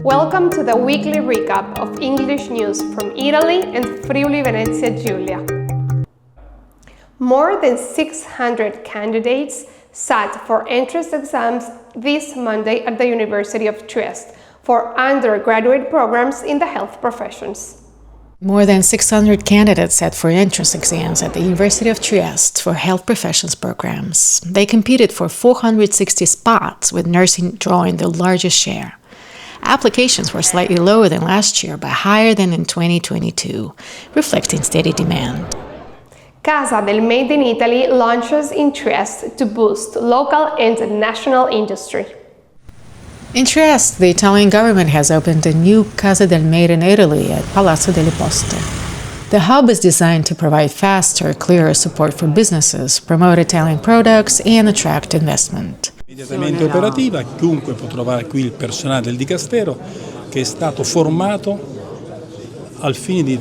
Welcome to the weekly recap of English news from Italy and Friuli Venezia Giulia. More than 600 candidates sat for entrance exams this Monday at the University of Trieste for undergraduate programs in the health professions. More than 600 candidates sat for entrance exams at the University of Trieste for health professions programs. They competed for 460 spots, with nursing drawing the largest share. Applications were slightly lower than last year, but higher than in 2022, reflecting steady demand. Casa del Made in Italy launches in Trieste to boost local and national industry. In Trieste, the Italian government has opened a new Casa del Made in Italy at Palazzo delle Poste. The hub is designed to provide faster, clearer support for businesses, promote Italian products, and attract investment. Immediatamente operativa, chiunque può trovare qui il personale del Dicastero che è stato formato al fine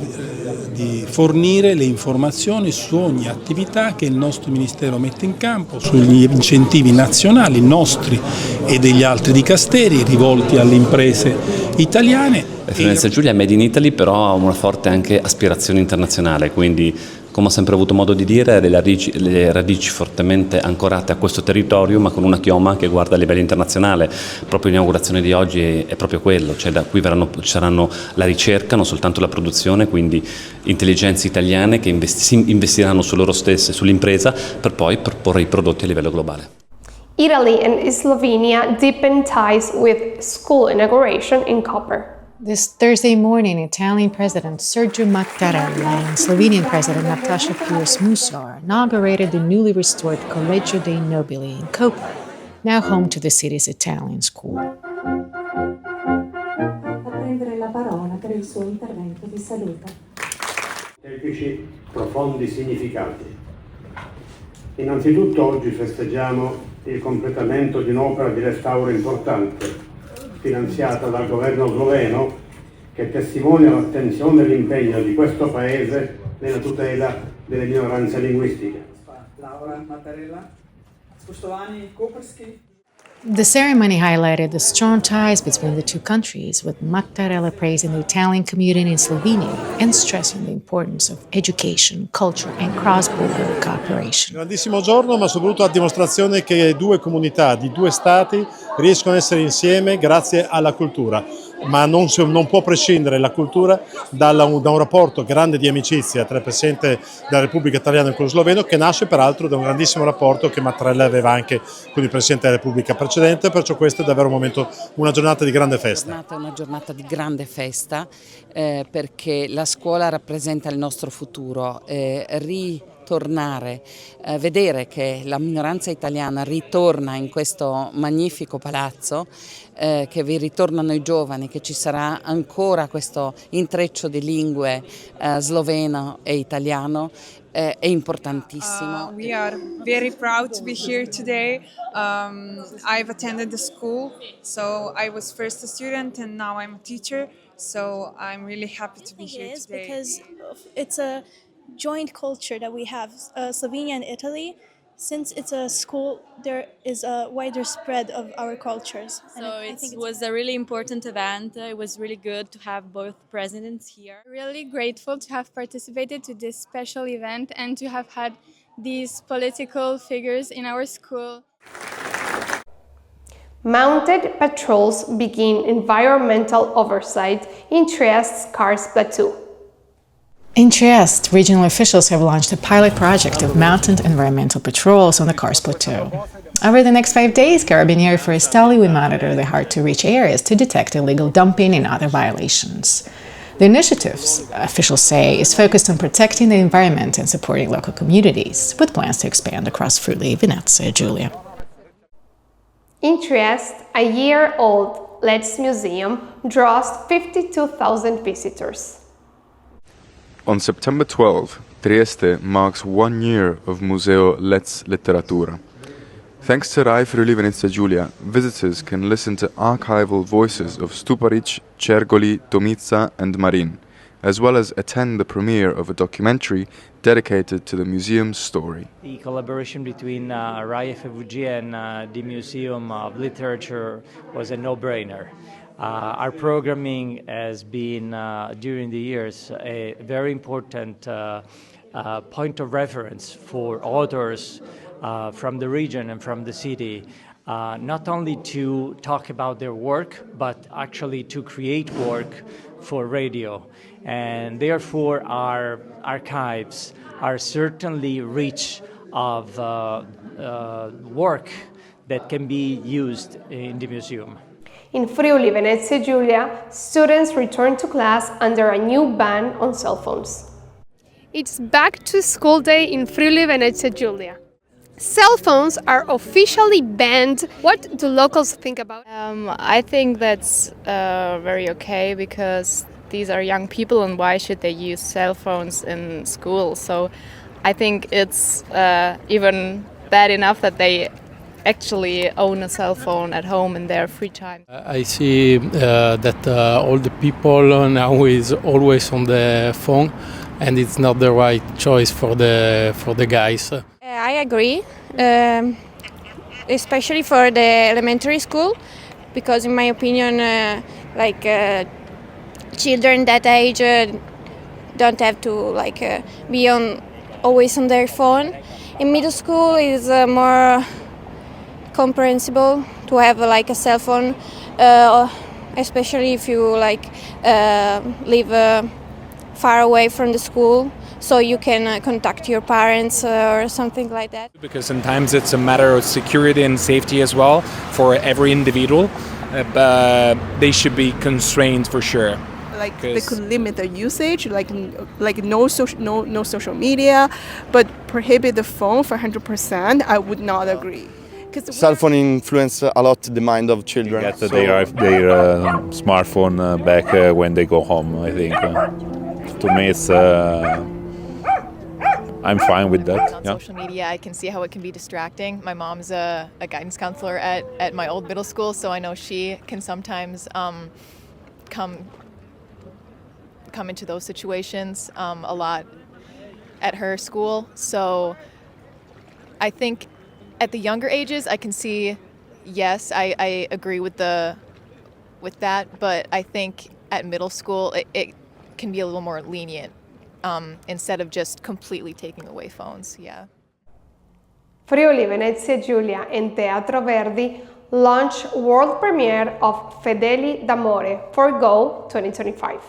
di fornire le informazioni su ogni attività che il nostro Ministero mette in campo, sugli incentivi nazionali nostri e degli altri dicasteri rivolti alle imprese italiane. Friuli Venezia Giulia è Made in Italy, però ha una forte anche aspirazione internazionale, quindi come ho sempre avuto modo di dire, le radici fortemente ancorate a questo territorio, ma con una chioma che guarda a livello internazionale. Proprio l'inaugurazione di oggi è proprio quello, cioè da qui ci saranno la ricerca, non soltanto la produzione, quindi intelligenze italiane che investiranno su loro stesse, sull'impresa, per poi proporre i prodotti a livello globale. Italy and Slovenia deepen ties with school inauguration in Koper. This Thursday morning, Italian President Sergio Mattarella and Slovenian President Nataša Pirc-Musar inaugurated the newly restored Collegio dei Nobili in Koper, now home to the city's Italian school. Prendere la parola per il suo intervento di saluto. Epici profondi significati. Innanzitutto oggi festeggiamo il completamento di un'opera di restauro importante, finanziata dal governo sloveno, che testimonia l'attenzione e l'impegno di questo paese nella tutela delle minoranze linguistiche. The ceremony highlighted the strong ties between the two countries, with Mattarella praising the Italian community in Slovenia and stressing the importance of education, culture and cross-border cooperation. Grandissimo giorno, ma soprattutto a dimostrazione che due comunità di due stati riescono ad essere insieme grazie alla cultura. Ma non può prescindere la cultura da un rapporto grande di amicizia tra il Presidente della Repubblica Italiana e quello sloveno, che nasce peraltro da un grandissimo rapporto che Mattarella aveva anche con il Presidente della Repubblica precedente, perciò questo è davvero una giornata di grande festa. È una giornata di grande festa perché la scuola rappresenta il nostro futuro. Vedere che la minoranza italiana ritorna in questo magnifico palazzo, che vi ritornano i giovani, che ci sarà ancora questo intreccio di lingue sloveno e italiano, è importantissimo. We are very proud to be here today. I've attended the school, so I was first a student and now I'm a teacher, so I'm really happy to be here today. Because it's a joint culture that we have, Slovenia and Italy. Since it's a school, there is a wider spread of our cultures. So it was a really important event. It was really good to have both presidents here. Really grateful to have participated to this special event and to have had these political figures in our school. Mounted patrols begin environmental oversight in Trieste's Karst Plateau. In Trieste, regional officials have launched a pilot project of mounted environmental patrols on the Karst Plateau. Over the next 5 days, Carabinieri Forestali will monitor the hard-to-reach areas to detect illegal dumping and other violations. The initiative, officials say, is focused on protecting the environment and supporting local communities, with plans to expand across Friuli Venezia Giulia. In Trieste, a year-old Let's Museum draws 52,000 visitors. On September 12, Trieste marks 1 year of Museo Let's Letteratura. Thanks to Rai Friuli Venezia Giulia, visitors can listen to archival voices of Stuparic, Cergoli, Tomiza and Marin, as well as attend the premiere of a documentary dedicated to the museum's story. The collaboration between Rai FVG and the Museum of Literature was a no-brainer. Our programming has been, during the years, a very important point of reference for authors from the region and from the city, not only to talk about their work, but actually to create work for radio. And therefore, our archives are certainly rich of work that can be used in the museum. In Friuli Venezia Giulia, students return to class under a new ban on cell phones. It's back to school day in Friuli Venezia Giulia. Cell phones are officially banned. What do locals think about it? I think that's very okay, because these are young people, and why should they use cell phones in school? So I think it's even bad enough that they actually own a cell phone at home in their free time. I see that all the people now is always on the phone, and it's not the right choice for the guys. I agree, especially for the elementary school, because in my opinion, children that age don't have to be always on their phone. In middle school, is more comprehensible to have a cell phone, especially if you live far away from the school, so you can contact your parents or something like that. Because sometimes it's a matter of security and safety as well for every individual, but they should be constrained for sure. They could limit the usage, no social media, but prohibit the phone for 100%. I would not agree. Cell phone influence a lot the mind of children. Get their smartphone back when they go home. I think to me it's. I'm fine with that. On social media, I can see how it can be distracting. My mom's a guidance counselor at my old middle school, so I know she can sometimes come into those situations a lot at her school. So I think at the younger ages, I can see, yes, I agree with that, but I think at middle school it can be a little more lenient instead of just completely taking away phones. Yeah. Friuli Venezia Giulia and Teatro Verdi launch world premiere of Fedeli d'Amore for Go 2025.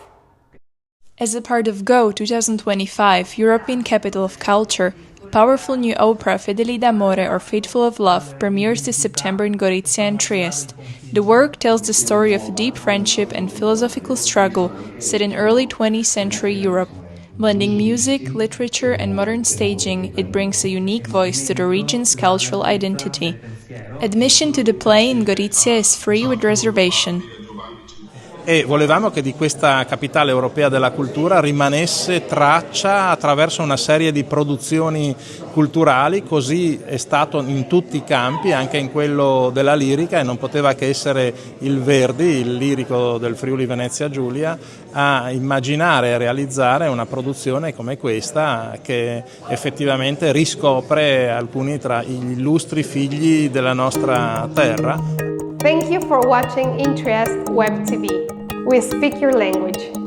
As a part of Go 2025, European Capital of Culture, a powerful new opera, Fedeli d'Amore or Faithful of Love, premieres this September in Gorizia and Trieste. The work tells the story of a deep friendship and philosophical struggle set in early 20th century Europe. Blending music, literature and modern staging, it brings a unique voice to the region's cultural identity. Admission to the play in Gorizia is free with reservation. E volevamo che di questa capitale europea della cultura rimanesse traccia attraverso una serie di produzioni culturali, così è stato in tutti i campi, anche in quello della lirica, e non poteva che essere il Verdi, il lirico del Friuli Venezia Giulia, a immaginare e realizzare una produzione come questa che effettivamente riscopre alcuni tra gli illustri figli della nostra terra. Thank you for watching In Trieste Web TV. We speak your language.